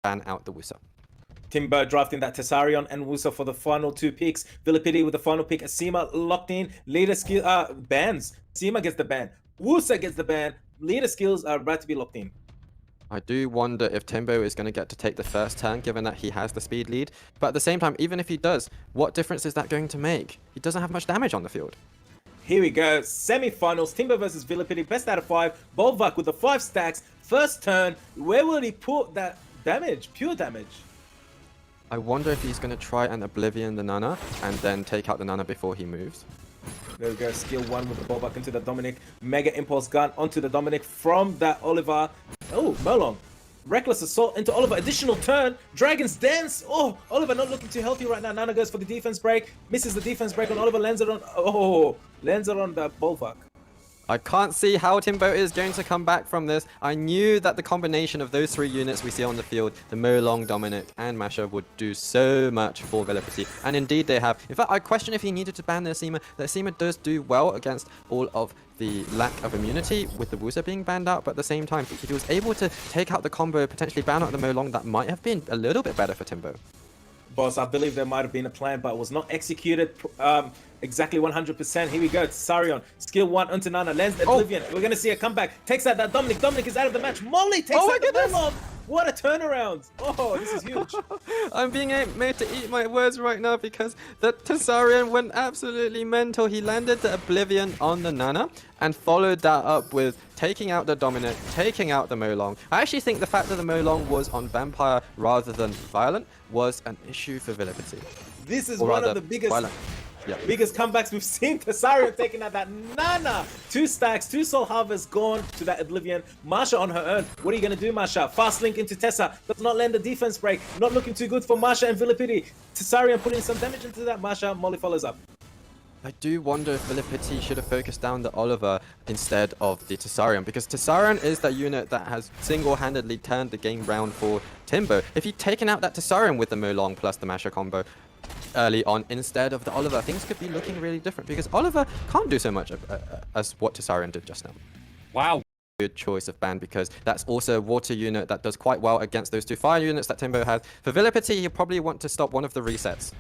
ban out the Wusa. Timbo drafting that Tessarion and Wusa for the final 2 picks. Villapity with the final pick. Asima locked in. Leader skill bans. Asima gets the ban. Wusa gets the ban. Leader skills are about to be locked in. I do wonder if Timbo is going to get to take the first turn, given that he has the speed lead. But at the same time, even if he does, what difference is that going to make? He doesn't have much damage on the field. Here we go. Semi-finals. Timbo versus Villapity. Best out of 5. Bolvak with the 5 stacks. First turn. Where will he put that damage? Pure damage. I wonder if he's going to try and Oblivion the Nana and then take out the Nana before he moves. There we go. Skill 1 with the ball back into the Dominic. Mega Impulse Gun onto the Dominic from that Oliver. Oh, Merlong. Reckless Assault into Oliver. Additional turn. Dragon's Dance. Oh, Oliver not looking too healthy right now. Nana goes for the defense break. Misses the defense break on Oliver. Lands it on... Oh, lands it on the Bolvak. I can't see how Timbo is going to come back from this. I knew that the combination of those 3 units we see on the field, the Molong, Dominic, and Masha, would do so much for Villapity. And indeed they have. In fact, I question if he needed to ban the Asima. The Asima does do well against all of the lack of immunity with the Wusa being banned out, but at the same time, if he was able to take out the combo, potentially ban out the Molong, that might have been a little bit better for Timbo. Boss, I believe there might have been a plan, but it was not executed exactly 100%. Here we go. Sarion, skill 1 onto Nana, lands the Oblivion. We're going to see a comeback. Takes out that Dominic. Dominic is out of the match. Molly takes out the Molong. What a turnaround. Oh, this is huge. I'm being made to eat my words right now because the Tessarion went absolutely mental. He landed the Oblivion on the Nana and followed that up with taking out the Dominic, taking out the Molong. I actually think the fact that the Molong was on Vampire rather than Violent was an issue for Villapity. This is one of the biggest... Biggest comebacks we've seen. Tessarion taking out that Nana. 2 stacks, 2 soul harvests gone to that Oblivion. Masha on her own. What are you going to do, Masha? Fast link into Tessa. Does not land the defense break. Not looking too good for Masha and Villapity. Tessarion putting some damage into that. Masha, Molly follows up. I do wonder if Villapity should have focused down the Oliver instead of the Tessarion, because Tessarion is that unit that has single-handedly turned the game round for Timbo. If he'd taken out that Tessarion with the Molong plus the Masha combo early on instead of the Oliver, things could be looking really different, because Oliver can't do so much as what Tessarion did just now. Wow. Good choice of ban, because that's also a water unit that does quite well against those 2 fire units that Timbo has. For Villapity, he'll probably want to stop one of the resets.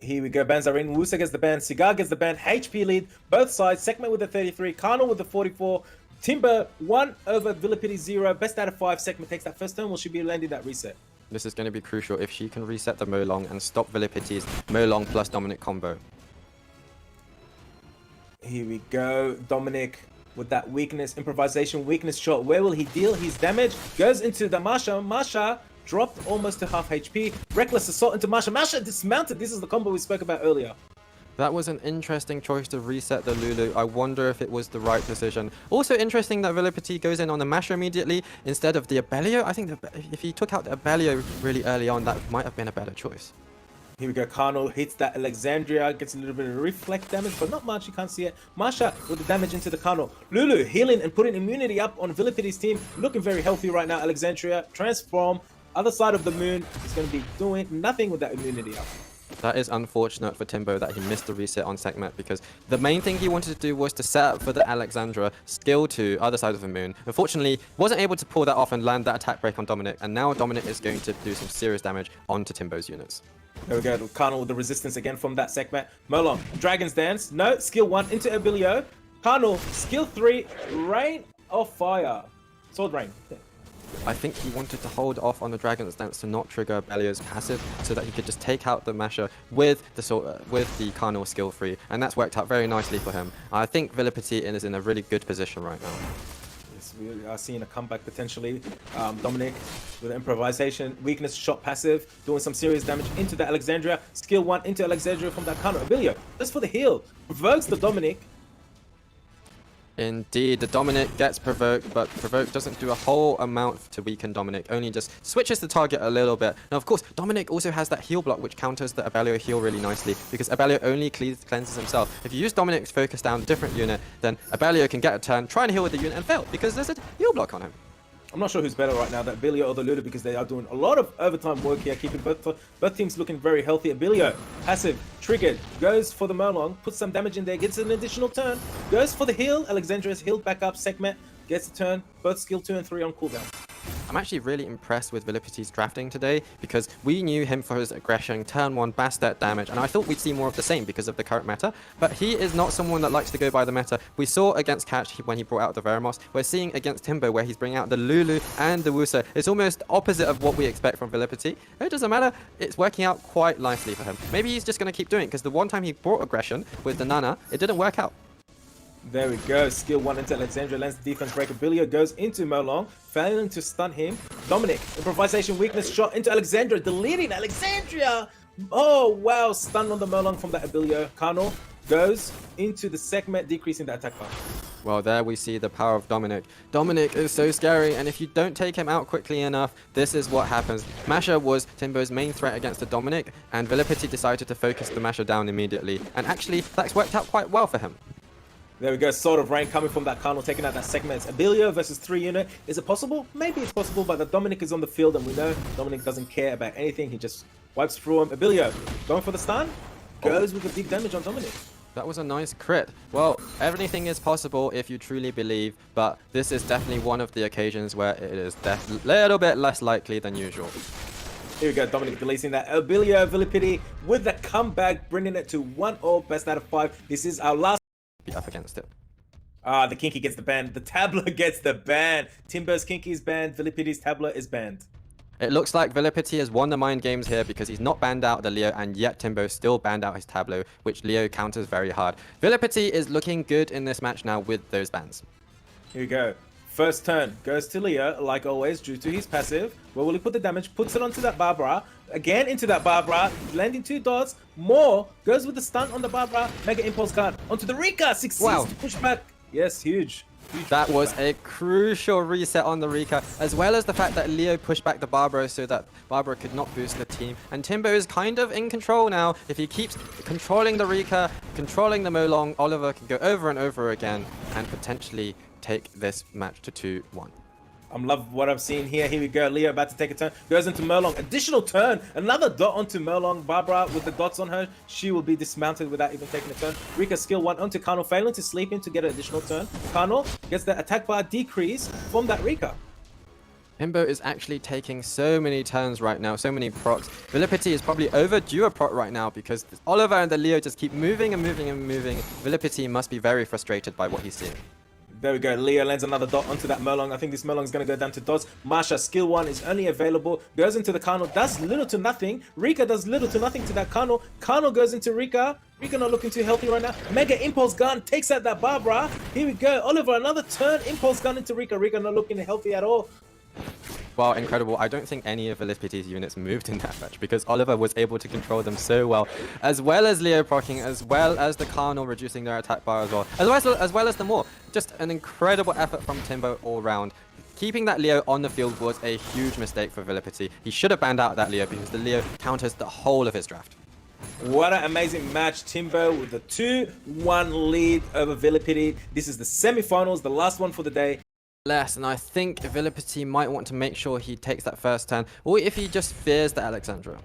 Here we go. Bans are in. Wusa gets the ban. Cigar gets the ban. HP lead. Both sides. Segment with the 33. Carnal with the 44. Timber 1 over Villapity 0. Best out of 5. Segment takes that first turn. Will she be landing that reset? This is going to be crucial if she can reset the Molong and stop Villapity's Molong plus Dominic combo. Here we go. Dominic with that weakness. Improvisation. Weakness shot. Where will he deal his damage? Goes into the Masha. Masha dropped almost to half HP. Reckless Assault into Masha. Masha dismounted. This is the combo we spoke about earlier. That was an interesting choice to reset the Lulu. I wonder if it was the right decision. Also interesting that Villapity goes in on the Masha immediately instead of the Abellio. I think if he took out the Abellio really early on, that might have been a better choice. Here we go. Carnal hits that Alexandria, gets a little bit of reflect damage, but not much. You can't see it. Masha with the damage into the Carnal. Lulu healing and putting immunity up on Villapity's team. Looking very healthy right now. Alexandria transform. Other side of the moon is going to be doing nothing with that immunity up. That is unfortunate for Timbo that he missed the reset on Sekhmet, because the main thing he wanted to do was to set up for the Alexandra skill 2 other side of the moon. Unfortunately, wasn't able to pull that off and land that attack break on Dominic, and now Dominic is going to do some serious damage onto Timbo's units. There we go. Carnal with the resistance again from that Sekhmet. Molong, Dragon's Dance. No, skill 1 into Abilio. Carnal, skill 3, Rain of Fire. Sword Rain. I think he wanted to hold off on the Dragon's Dance to not trigger Bellio's passive, so that he could just take out the Masha with the Carnal skill 3, and that's worked out very nicely for him. I think Villapity is in a really good position right now. Yes, we are seeing a comeback potentially. Dominic with improvisation, weakness shot passive, doing some serious damage into the Alexandria. Skill 1 into Alexandria from that Carnal. Abilio, just for the heal, provokes the Dominic. Indeed, the Dominic gets provoked, but provoke doesn't do a whole amount to weaken Dominic, only just switches the target a little bit. Now, of course, Dominic also has that heal block, which counters the Abellio heal really nicely, because Abellio only cleanses himself. If you use Dominic's focus down a different unit, then Abellio can get a turn, try and heal with the unit, and fail, because there's a heal block on him. I'm not sure who's better right now, that Abilio or the Lulu, because they are doing a lot of overtime work here, keeping both teams looking very healthy. Abilio, passive, triggered, goes for the Molong, puts some damage in there, gets an additional turn, goes for the heal. Alexandria's healed back up. Sekhmet gets a turn, both skill 2 and 3 on cooldown. I'm actually really impressed with Vilipity's drafting today because we knew him for his aggression, turn 1, Bastet damage, and I thought we'd see more of the same because of the current meta, but he is not someone that likes to go by the meta. We saw against Catch when he brought out the Veramos. We're seeing against Timbo where he's bringing out the Lulu and the Wusa. It's almost opposite of what we expect from Vilipity. It doesn't matter. It's working out quite nicely for him. Maybe he's just going to keep doing it because the one time he brought aggression with the Nana, it didn't work out. There we go. Skill 1 into Alexandria lands the defense break. Abilio goes into Molong, failing to stun him. Dominic, improvisation weakness shot into Alexandria, deleting Alexandria. Oh, wow. Stun on the Molong from that Abilio. Kano goes into the segment, decreasing the attack power. Well, there we see the power of Dominic. Dominic is so scary, and if you don't take him out quickly enough, this is what happens. Masha was Timbo's main threat against the Dominic, and Vilipity decided to focus the Masha down immediately. And actually, that's worked out quite well for him. There we go, Sword of Rain coming from that Kano, taking out that segment. It's Abilio versus 3 unit. Is it possible? Maybe it's possible, but the Dominic is on the field, and we know Dominic doesn't care about anything. He just wipes through him. Abilio going for the stun. Goes with the big damage on Dominic. That was a nice crit. Well, everything is possible if you truly believe, but this is definitely one of the occasions where it is a little bit less likely than usual. Here we go, Dominic deleting that. Abilio, Vilipity with the comeback, bringing it to 1-0, best out of 5. This is our last Be up against it. the Kinky gets the ban. The Tabla gets the ban. Timbo's Kinky is banned. Vilipity's Tabla is banned. It looks like Vilipity has won the mind games here because he's not banned out the Leo, and yet Timbo still banned out his Tableau, which Leo counters very hard. Vilipity is looking good in this match now with those bans. Here we go. First turn goes to Leo, like always, due to his passive. Where will he put the damage? Puts it onto that Barbara. Again into that Barbara, landing 2 dots. More goes with the stun on the Barbara. Mega Impulse card onto the Rika. Succeeds to push back. Yes, huge. That was a crucial reset on the Rika, as well as the fact that Leo pushed back the Barbara so that Barbara could not boost the team. And Timbo is kind of in control now. If he keeps controlling the Rika, controlling the Molong, Oliver can go over and over again and potentially take this match to 2-1. I'm love what I'm seeing here. Here we go. Leo about to take a turn. Goes into Molong. Additional turn. Another dot onto Molong. Barbara with the dots on her. She will be dismounted without even taking a turn. Rika skill 1 onto Kano. Failing to sleep in to get an additional turn. Kano gets the attack bar decrease from that Rika. Timbo is actually taking so many turns right now, so many procs. Vilipity is probably overdue a proc right now because Oliver and the Leo just keep moving and moving and moving. Vilipity must be very frustrated by what he's seeing. There we go. Leo lands another dot onto that Molong. I think this Molong is going to go down to dots. Masha, skill 1 is only available. Goes into the Kano. Does little to nothing. Rika does little to nothing to that Kano. Kano goes into Rika. Rika not looking too healthy right now. Mega Impulse Gun takes out that Barbara. Here we go. Oliver, another turn. Impulse Gun into Rika. Rika not looking healthy at all. Well, incredible. I don't think any of Vilipity's units moved in that match because Oliver was able to control them so well, as well as Leo proccing, as well as the Kano reducing their attack bar as well, as well as the Moor. Just an incredible effort from Timbo all round. Keeping that Leo on the field was a huge mistake for Vilipity. He should have banned out that Leo because the Leo counters the whole of his draft. What an amazing match. Timbo with the 2-1 lead over Vilipity. This is the semi-finals, the last one for the day. And I think Vilipity might want to make sure he takes that first turn, or if he just fears the Alexandra.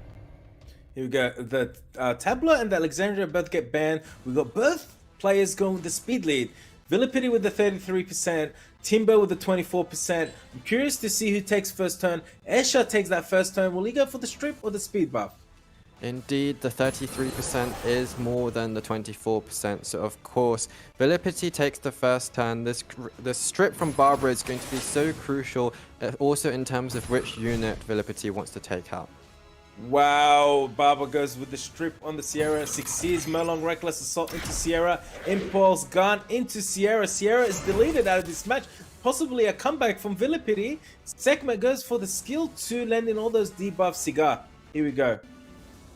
Here we go. The Tabla and the Alexandria both get banned. We got both players going with the speed lead. Vilipity with the 33%, Timbo with the 24%. I'm curious to see who takes first turn. Esha takes that first turn. Will he go for the strip or the speed buff? Indeed, the 33% is more than the 24%, so of course, Vilipity takes the first turn. The strip from Barbara is going to be so crucial, also in terms of which unit Vilipity wants to take out. Wow, Barbara goes with the strip on the Sierra, succeeds. Molong Reckless Assault into Sierra, Impulse Gun into Sierra. Sierra is deleted out of this match. Possibly a comeback from Vilipity. Segment goes for the skill 2, landing all those debuffs. Cigar, here we go.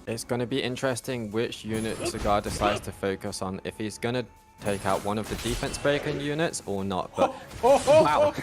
It's going to be interesting which unit Cigar decides to focus on, if he's going to take out one of the defense breaking units or not. But wow.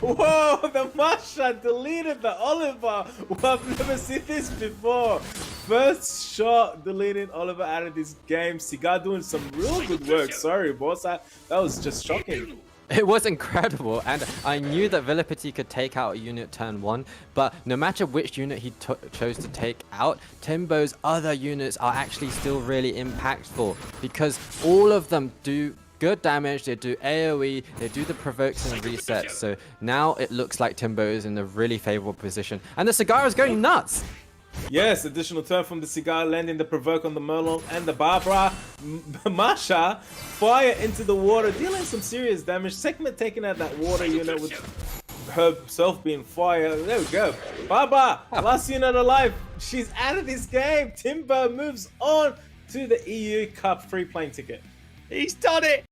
Whoa, the Masha deleted the Oliver. Well, I've never seen this before. First shot deleting Oliver out of this game. Cigar doing some real good work. Sorry, boss. That was just shocking. It was incredible, and I knew that Vilipity could take out a unit turn 1, but no matter which unit he chose to take out, Timbo's other units are actually still really impactful because all of them do good damage, they do AoE, they do the provokes and resets. So now it looks like Timbo is in a really favorable position. And the Cigar is going nuts! Yes, additional turn from the Cigar, landing the provoke on the Murloc and the Barbara. Masha, fire into the water, dealing some serious damage. Segment taking out that water unit with herself being fire. There we go. Barbara, last unit alive. She's out of this game. Timbo moves on to the EU Cup free plane ticket. He's done it!